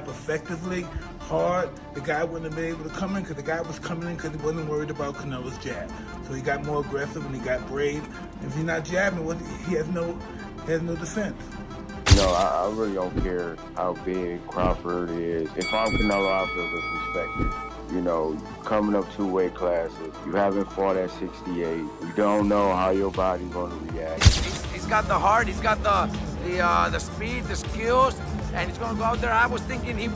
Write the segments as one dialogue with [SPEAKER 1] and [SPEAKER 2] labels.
[SPEAKER 1] jab effectively, hard, the guy wouldn't have been able to come in because the guy was coming in because he wasn't worried about Canelo's jab. So he got more aggressive and he got brave. If he's not jabbing, he has no defense.
[SPEAKER 2] I really don't care how big Crawford is. If I'm Canelo, I feel disrespected. Coming up 2 weight classes, you haven't fought at 68. You don't know how your body's going to react.
[SPEAKER 3] He's got the heart, he's got the speed, the skills, and he's going to go out there. I was thinking he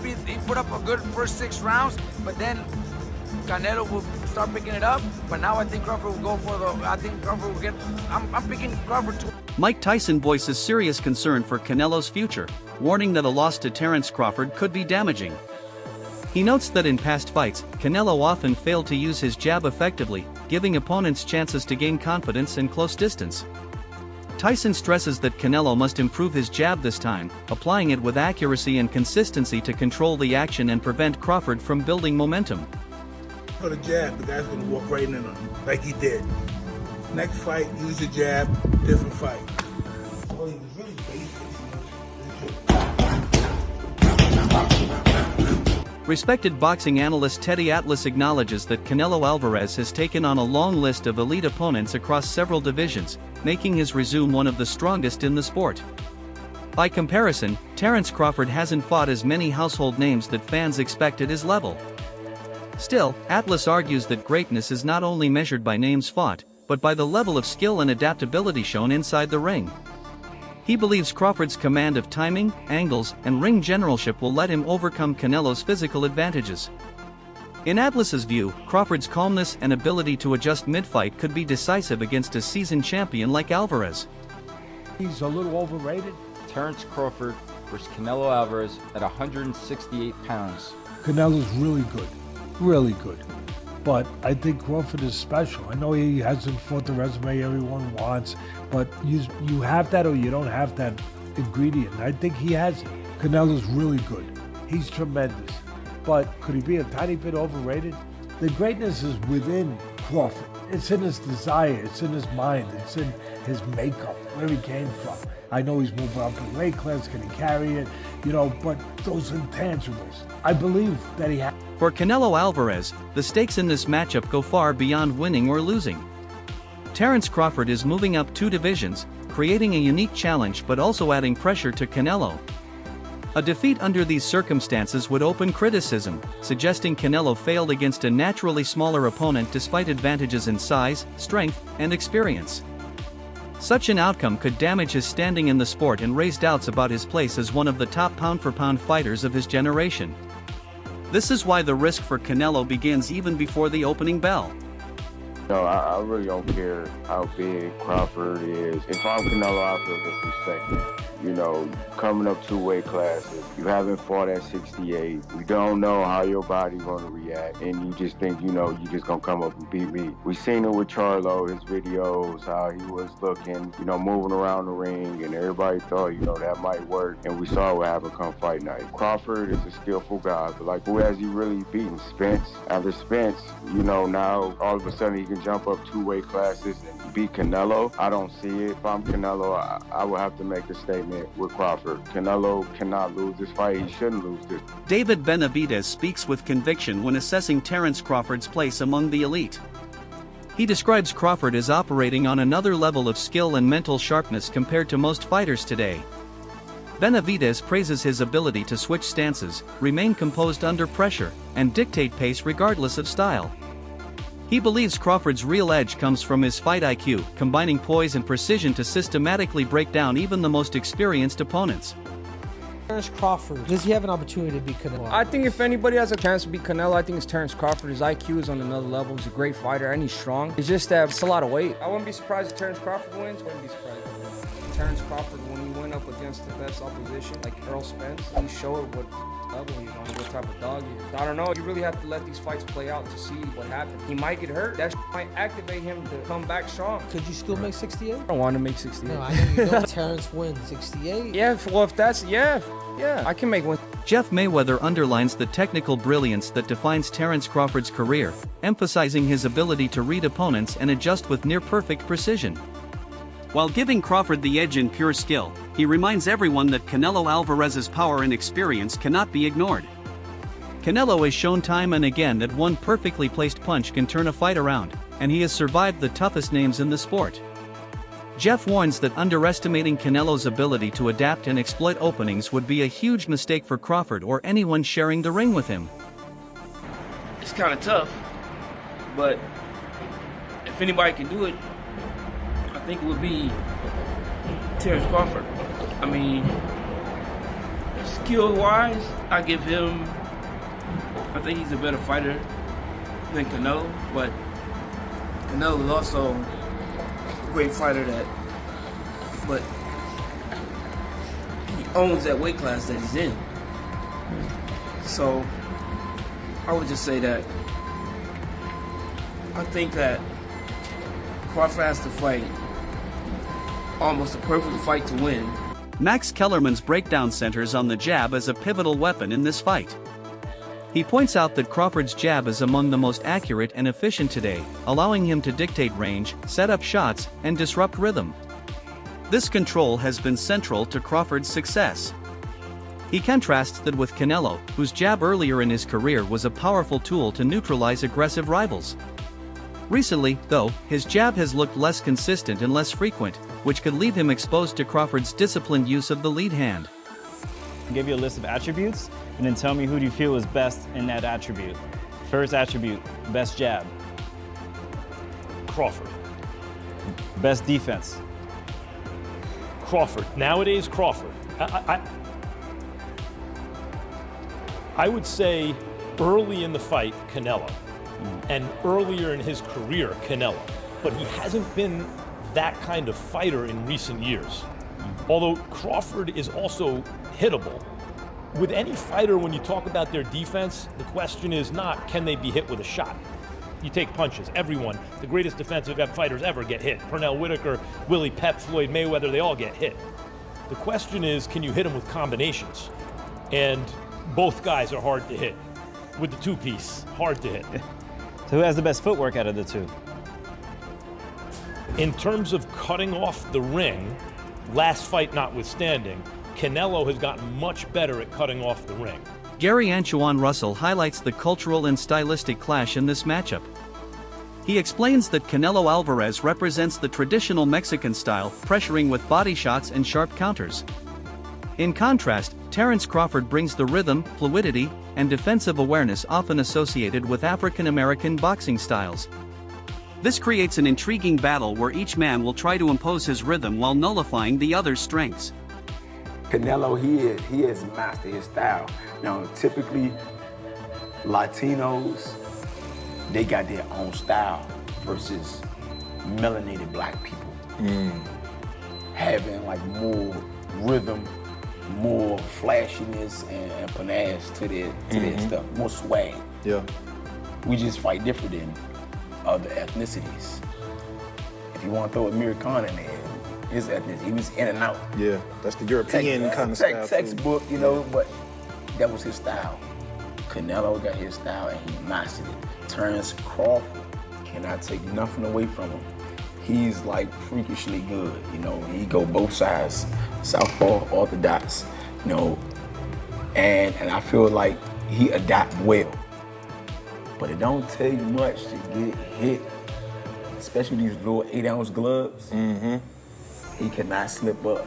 [SPEAKER 3] put up a good first 6 rounds, but then Canelo will start picking it up. But now I think Crawford will go for I'm picking Crawford too.
[SPEAKER 4] Mike Tyson voices serious concern for Canelo's future, warning that a loss to Terence Crawford could be damaging. He notes that in past fights, Canelo often failed to use his jab effectively, giving opponents chances to gain confidence and close distance. Tyson stresses that Canelo must improve his jab this time, applying it with accuracy and consistency to control the action and prevent Crawford from building momentum.
[SPEAKER 1] For the jab, the guy's going to walk right in on him, like he did. Next fight, use your jab, different fight. Oh, he was really basic.
[SPEAKER 4] Respected boxing analyst Teddy Atlas acknowledges that Canelo Alvarez has taken on a long list of elite opponents across several divisions, making his resume one of the strongest in the sport. By comparison, Terence Crawford hasn't fought as many household names that fans expect at his level. Still, Atlas argues that greatness is not only measured by names fought, but by the level of skill and adaptability shown inside the ring. He believes Crawford's command of timing, angles, and ring generalship will let him overcome Canelo's physical advantages. In Atlas's view, Crawford's calmness and ability to adjust mid-fight could be decisive against a seasoned champion like Alvarez.
[SPEAKER 5] He's a little overrated.
[SPEAKER 6] Terence Crawford versus Canelo Alvarez at 168 pounds.
[SPEAKER 5] Canelo's really good. But I think Crawford is special. I know he hasn't fought the resume everyone wants, but you have that or you don't have that ingredient. I think he has it. Canelo's really good. He's tremendous. But could he be a tiny bit overrated? The greatness is within Crawford. It's in his desire, it's in his mind, it's in his makeup, where he came from. I know he's moving up in weight class, can he carry it? But those intangibles, I believe that he has.
[SPEAKER 4] For Canelo Alvarez, the stakes in this matchup go far beyond winning or losing. Terence Crawford is moving up 2 divisions, creating a unique challenge but also adding pressure to Canelo. A defeat under these circumstances would open criticism, suggesting Canelo failed against a naturally smaller opponent despite advantages in size, strength, and experience. Such an outcome could damage his standing in the sport and raise doubts about his place as one of the top pound-for-pound fighters of his generation. This is why the risk for Canelo begins even before the opening bell.
[SPEAKER 2] I really don't care how big Crawford is. If I'm Canelo, I feel disrespected. Coming up 2 weight classes, you haven't fought at 68. You don't know how your body's going to react, and you just think, you just going to come up and beat me. We seen it with Charlo, his videos, how he was looking, moving around the ring, and everybody thought, that might work, and we saw what happened come fight night. Crawford is a skillful guy, but who has he really beaten? Spence. After Spence, now all of a sudden he can jump up 2 weight classes and beat Canelo. I don't see it. If I'm Canelo, I would have to make a statement with Crawford. Canelo cannot lose this fight. He shouldn't lose this.
[SPEAKER 4] David Benavidez speaks with conviction when assessing Terence Crawford's place among the elite. He describes Crawford as operating on another level of skill and mental sharpness compared to most fighters today. Benavidez praises his ability to switch stances, remain composed under pressure, and dictate pace regardless of style. He believes Crawford's real edge comes from his fight IQ, combining poise and precision to systematically break down even the most experienced opponents.
[SPEAKER 7] Terence Crawford, does he have an opportunity to beat Canelo?
[SPEAKER 6] I think if anybody has a chance to beat Canelo, I think it's Terence Crawford. His IQ is on another level. He's a great fighter and he's strong. It's just that it's a lot of weight. I wouldn't be surprised if Terence Crawford wins. Wouldn't be surprised. Terence Crawford, when he went up against the best opposition, like Earl Spence, he showed what level he's on, what type of dog he is. I don't know, you really have to let these fights play out to see what happens. He might get hurt, that might activate him to come back strong.
[SPEAKER 7] Could you still make 68? I
[SPEAKER 6] don't want to make 68.
[SPEAKER 7] No, I know you don't. Terence wins 68.
[SPEAKER 6] Yeah, well, if that's, yeah, I can make one.
[SPEAKER 4] Jeff Mayweather underlines the technical brilliance that defines Terence Crawford's career, emphasizing his ability to read opponents and adjust with near-perfect precision. While giving Crawford the edge in pure skill, he reminds everyone that Canelo Alvarez's power and experience cannot be ignored. Canelo has shown time and again that one perfectly placed punch can turn a fight around, and he has survived the toughest names in the sport. Jeff warns that underestimating Canelo's ability to adapt and exploit openings would be a huge mistake for Crawford or anyone sharing the ring with him.
[SPEAKER 8] It's kind of tough, but if anybody can do it, I think it would be Terence Crawford. I mean, skill-wise, I think he's a better fighter than Canelo, but Canelo is also a great fighter but he owns that weight class that he's in. So I would just say that I think that Crawford has to fight almost a perfect fight to win.
[SPEAKER 4] Max Kellerman's breakdown centers on the jab as a pivotal weapon in this fight. He points out that Crawford's jab is among the most accurate and efficient today, allowing him to dictate range, set up shots, and disrupt rhythm. This control has been central to Crawford's success. He contrasts that with Canelo, whose jab earlier in his career was a powerful tool to neutralize aggressive rivals. Recently, though, his jab has looked less consistent and less frequent, which could leave him exposed to Crawford's disciplined use of the lead hand.
[SPEAKER 9] I'll give you a list of attributes, and then tell me who do you feel is best in that attribute. First attribute, best jab.
[SPEAKER 10] Crawford.
[SPEAKER 9] Best defense.
[SPEAKER 10] Crawford. Nowadays, Crawford. I would say early in the fight, Canelo. And earlier in his career, Canelo. But he hasn't been that kind of fighter in recent years. Although Crawford is also hittable. With any fighter, when you talk about their defense, the question is not, can they be hit with a shot? You take punches. Everyone, the greatest defensive fighters ever get hit. Pernell Whitaker, Willie Pep, Floyd Mayweather, they all get hit. The question is, can you hit them with combinations? And both guys are hard to hit. With the two-piece, hard to hit.
[SPEAKER 9] So who has the best footwork out of the two?
[SPEAKER 10] In terms of cutting off the ring, last fight notwithstanding, Canelo has gotten much better at cutting off the ring.
[SPEAKER 4] Gary Antoine Russell highlights the cultural and stylistic clash in this matchup. He explains that Canelo Alvarez represents the traditional Mexican style, pressuring with body shots and sharp counters. In contrast, Terence Crawford brings the rhythm, fluidity, and defensive awareness often associated with African American boxing styles. This creates an intriguing battle where each man will try to impose his rhythm while nullifying the other's strengths.
[SPEAKER 11] Canelo, he has mastered his style. Now, typically, Latinos, they got their own style versus melanated black people. Having like more rhythm, more flashiness and panache to their stuff, more swag.
[SPEAKER 12] Yeah.
[SPEAKER 11] We just fight different than other ethnicities. If you want to throw Amir Khan in there, his ethnicity, he was in and out.
[SPEAKER 12] Yeah, that's the European kind of style.
[SPEAKER 11] Textbook, you know, but that was his style. Canelo got his style and he mastered it. Terence Crawford cannot take nothing away from him. He's like freakishly good, you know. He go both sides, southpaw, orthodox, you know. And I feel like he adapt well. But it don't take much to get hit, especially these little 8-ounce gloves. He cannot slip up.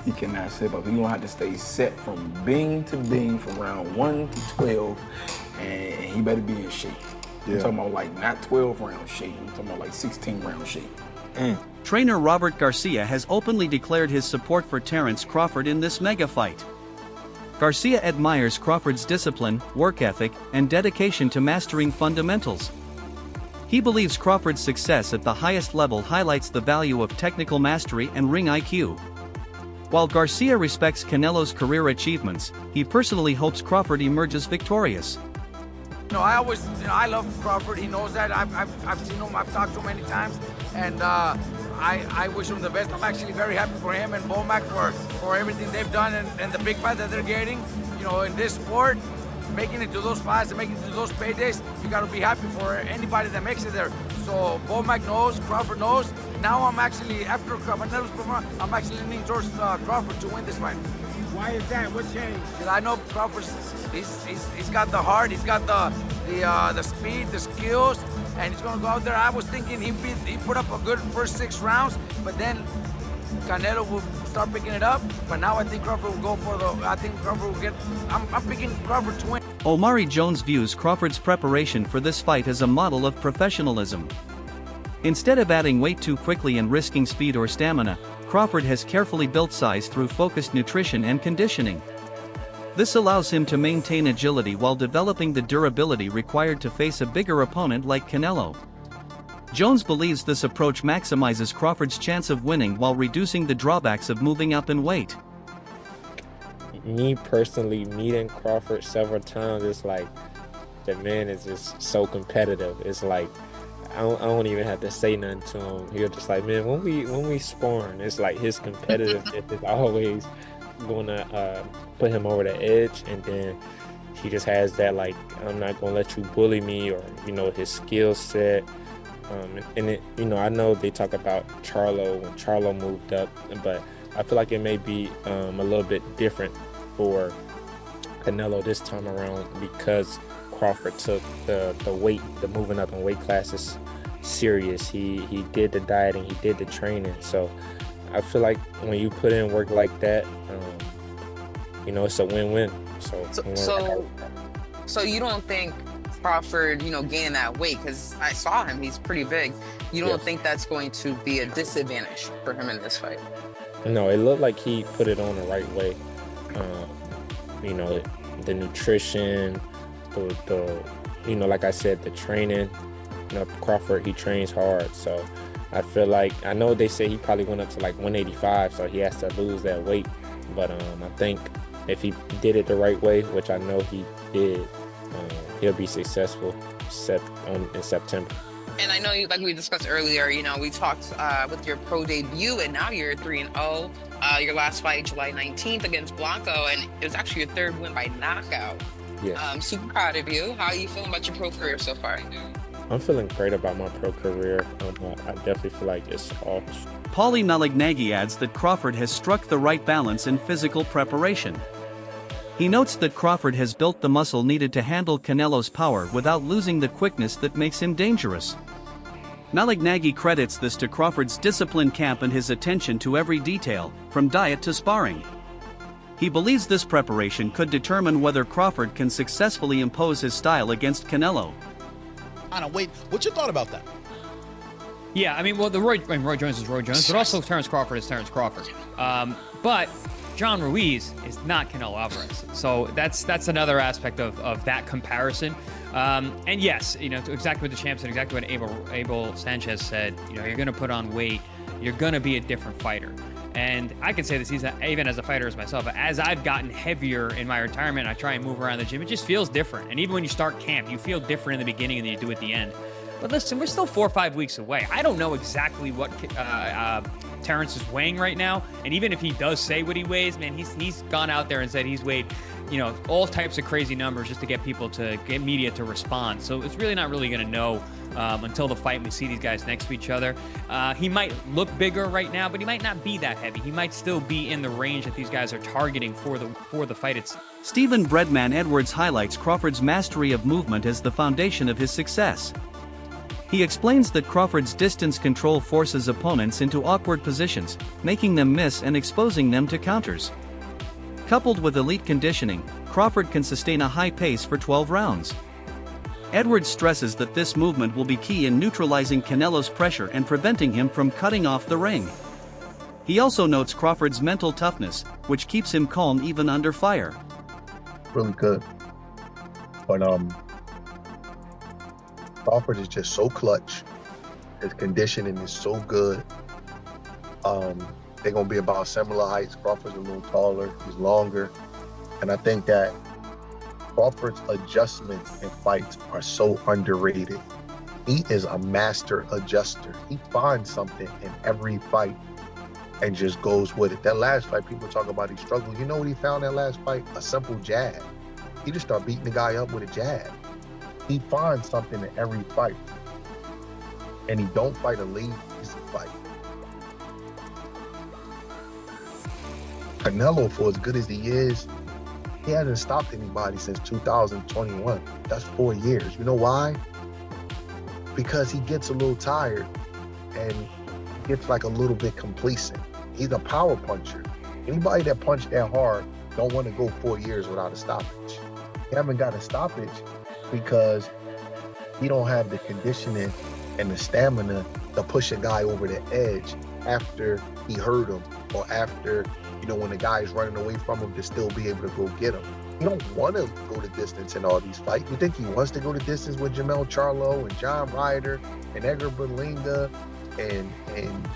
[SPEAKER 11] He cannot slip up. He gonna have to stay set from bing to bing from round 1 to 12, and he better be in shape. I'm talking about like not 12-round shape, I'm talking about like 16-round shape.
[SPEAKER 4] Trainer Robert Garcia has openly declared his support for Terence Crawford in this mega fight. Garcia admires Crawford's discipline, work ethic, and dedication to mastering fundamentals. He believes Crawford's success at the highest level highlights the value of technical mastery and ring IQ. While Garcia respects Canelo's career achievements, he personally hopes Crawford emerges victorious.
[SPEAKER 3] I love Crawford. He knows that. I've seen him. I've talked to him many times, and I wish him the best. I'm actually very happy for him and Bomac for everything they've done and the big fight that they're getting. You know, in this sport, making it to those fights and making it to those paydays, you got to be happy for anybody that makes it there. So Bomac knows, Crawford knows, now I'm actually, after Canelo's performance, I'm actually leaning towards Crawford to win this fight.
[SPEAKER 13] Why is that? What changed?
[SPEAKER 3] Because I know Crawford's, he's got the heart, he's got the speed, the skills, and he's gonna go out there. I was thinking he put up a good first 6 rounds, but then Canelo will start picking it up. But now I think Crawford will go for Crawford will get, I'm picking Crawford to win.
[SPEAKER 4] Omari Jones views Crawford's preparation for this fight as a model of professionalism. Instead of adding weight too quickly and risking speed or stamina, Crawford has carefully built size through focused nutrition and conditioning. This allows him to maintain agility while developing the durability required to face a bigger opponent like Canelo. Jones believes this approach maximizes Crawford's chance of winning while reducing the drawbacks of moving up in weight.
[SPEAKER 14] Me personally, meeting Crawford several times, it's like the man is just so competitive. It's like I don't even have to say nothing to him. He'll just like, man, when we sparring, it's like his competitiveness is always gonna put him over the edge, and then he just has that like, I'm not gonna let you bully me, or his skill set. And it, I know they talk about Charlo when Charlo moved up, but I feel like it may be a little bit different for Canelo this time around because Crawford took the moving up in weight classes serious. He did the diet and he did the training. So I feel like when you put in work like that, it's a win-win.
[SPEAKER 15] So you don't think Crawford, gained that weight? Because I saw him; he's pretty big. You don't think that's going to be a disadvantage for him in this fight?
[SPEAKER 14] No, it looked like he put it on the right way. The nutrition, like I said, the training. Crawford, he trains hard, so I feel like, I know they say he probably went up to like 185, so he has to lose that weight. But I think if he did it the right way, which I know he did, he'll be successful in September.
[SPEAKER 15] And I know, like we discussed earlier, we talked with your pro debut, and now you're 3-0. Your last fight, July 19th against Blanco, and it was actually your 3rd win by knockout.
[SPEAKER 14] Yes.
[SPEAKER 15] Super proud of you. How are you feeling about your pro career so far?
[SPEAKER 14] I'm feeling great about my pro career. I definitely feel like it's off.
[SPEAKER 4] Paulie Malignaggi adds that Crawford has struck the right balance in physical preparation. He notes that Crawford has built the muscle needed to handle Canelo's power without losing the quickness that makes him dangerous. Malignaggi credits this to Crawford's disciplined camp and his attention to every detail, from diet to sparring. He believes this preparation could determine whether Crawford can successfully impose his style against Canelo.
[SPEAKER 16] Wait, what's your thought about that?
[SPEAKER 17] Yeah, I mean, well, Roy Jones is Roy Jones, but also Terence Crawford is Terence Crawford. But John Ruiz is not Canelo Alvarez, so that's another aspect of that comparison. And yes, exactly what the champ said, exactly what Abel Sanchez said. You're going to put on weight, you're going to be a different fighter. And I can say this even as a fighter as myself, as I've gotten heavier in my retirement, I try and move around the gym, it just feels different. And even when you start camp, you feel different in the beginning than you do at the end. But listen, we're still 4 or 5 weeks away. I don't know exactly what Terence is weighing right now. And even if he does say what he weighs, man, he's gone out there and said he's weighed, all types of crazy numbers just to get media to respond. So it's really not really going to know until the fight. We see these guys next to each other. He might look bigger right now, but he might not be that heavy. He might still be in the range that these guys are targeting for the fight. It's
[SPEAKER 4] Stephen Breadman Edwards highlights Crawford's mastery of movement as the foundation of his success. He explains that Crawford's distance control forces opponents into awkward positions, making them miss and exposing them to counters. Coupled with elite conditioning, Crawford can sustain a high pace for 12 rounds. Edwards stresses that this movement will be key in neutralizing Canelo's pressure and preventing him from cutting off the ring. He also notes Crawford's mental toughness, which keeps him calm even under fire.
[SPEAKER 18] Really good. But Crawford is just so clutch. His conditioning is so good. They're going to be about similar heights. Crawford's a little taller, he's longer. And I think that Crawford's adjustments in fights are so underrated. He is a master adjuster. He finds something in every fight and just goes with it. That last fight, people talk about he struggled. You know what he found that last fight? A simple jab. He just started beating the guy up with a jab. He finds something in every fight. And he don't fight a lazy fight. Canelo, for as good as he is, he hasn't stopped anybody since 2021. That's 4 years. You know why? Because he gets a little tired and gets like a little bit complacent. He's a power puncher. Anybody that punched that hard don't want to go 4 years without a stoppage. He haven't got a stoppage because he don't have the conditioning and the stamina to push a guy over the edge after he hurt him, or after, you know, when the guy is running away from him, to still be able to go get him. He don't want to go the distance in all these fights. You think he wants to go the distance with Jamel Charlo and John Ryder and Edgar Berlanga and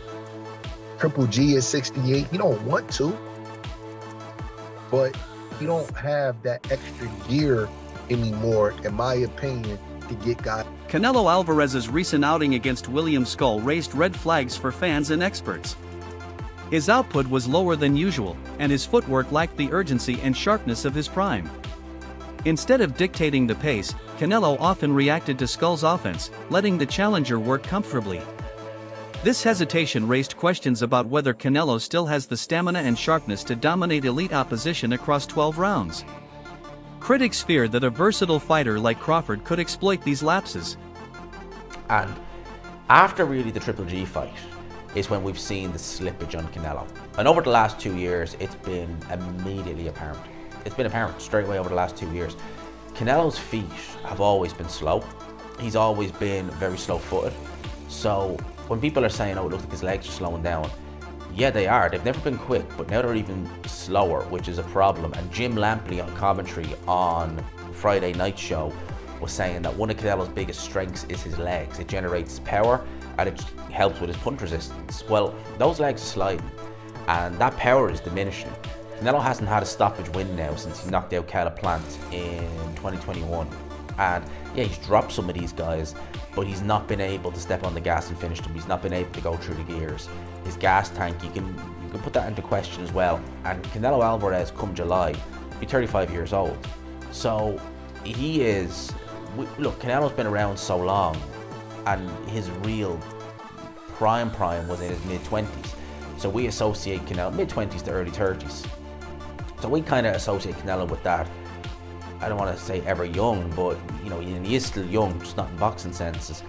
[SPEAKER 18] Triple G at 68? He don't want to, but he don't have that extra gear anymore, in my opinion, to get guys.
[SPEAKER 4] Canelo Alvarez's recent outing against William Skull raised red flags for fans and experts. His output was lower than usual, and his footwork lacked the urgency and sharpness of his prime. Instead of dictating the pace, Canelo often reacted to Skull's offense, letting the challenger work comfortably. This hesitation raised questions about whether Canelo still has the stamina and sharpness to dominate elite opposition across 12 rounds. Critics fear that a versatile fighter like Crawford could exploit these lapses.
[SPEAKER 19] And after really the Triple G fight is when we've seen the slippage on Canelo. And over the last 2 years, it's been immediately apparent. It's been apparent straight away over the last 2 years. Canelo's feet have always been slow. He's always been very slow-footed. So when people are saying, oh, it looks like his legs are slowing down, yeah, they are. They've never been quick, but now they're even slower, which is a problem. And Jim Lampley on commentary on Friday night show was saying that one of Canelo's biggest strengths is his legs. It generates power and it helps with his punch resistance. Well, those legs are sliding and that power is diminishing. Canelo hasn't had a stoppage win now since he knocked out Caleb Plant in 2021. And yeah, he's dropped some of these guys, but he's not been able to step on the gas and finish them. He's not been able to go through the gears. His gas tank, you can put that into question as well. And Canelo Alvarez, come July, will be 35 years old. So he is, look, Canelo's been around so long, and his real prime was in his mid-20s. So we associate Canelo, mid-20s to early 30s. So we kind of associate Canelo with that. I don't want to say ever young, but you know, he is still young, just not in boxing senses.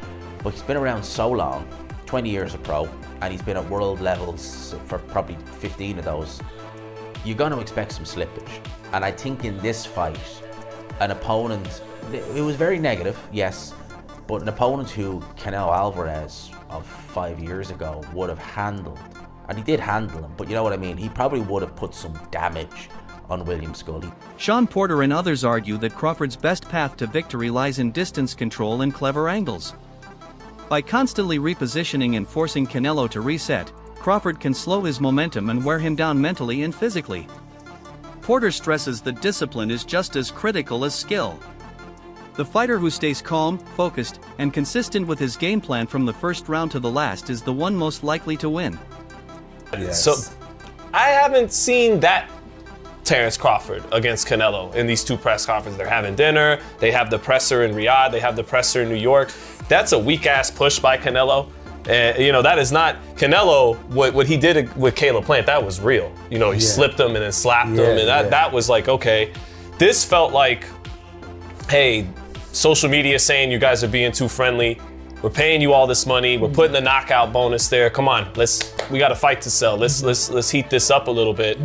[SPEAKER 19] But he's been around so long, 20 years a pro, and he's been at world levels for probably 15 of those. You're going to expect some slippage. And I think in this fight, an opponent, it was very negative, yes, but an opponent who Canelo Alvarez of 5 years ago would have handled, and he did handle him, but you know what I mean, he probably would have put some damage on William Skull.
[SPEAKER 4] Sean Porter and others argue that Crawford's best path to victory lies in distance control and clever angles. By constantly repositioning and forcing Canelo to reset, Crawford can slow his momentum and wear him down mentally and physically. Porter stresses that discipline is just as critical as skill. The fighter who stays calm, focused, and consistent with his game plan from the first round to the last is the one most likely to win.
[SPEAKER 20] Yes. So, I haven't seen that Terence Crawford against Canelo in these two press conferences. They're having dinner, they have the presser in Riyadh, they have the presser in New York. That's a weak-ass push by Canelo. And, you know, that is not Canelo, what he did with Caleb Plant, that was real. You know, he slipped him and then slapped him, and that was like, okay. This felt like, hey, social media saying you guys are being too friendly. We're paying you all this money. We're putting the knockout bonus there. Come on, we got a fight to sell. Let's heat this up a little bit.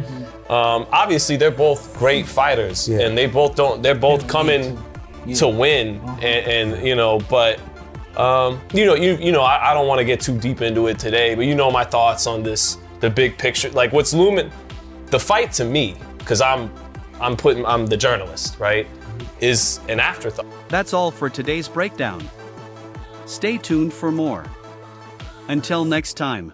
[SPEAKER 20] Obviously, they're both great fighters, and they're both coming to win, and you know, but you know, I don't want to get too deep into it today, but you know my thoughts on this, the big picture, like what's looming, the fight to me, because I'm the journalist, right, is an afterthought.
[SPEAKER 4] That's all for today's breakdown. Stay tuned for more. Until next time.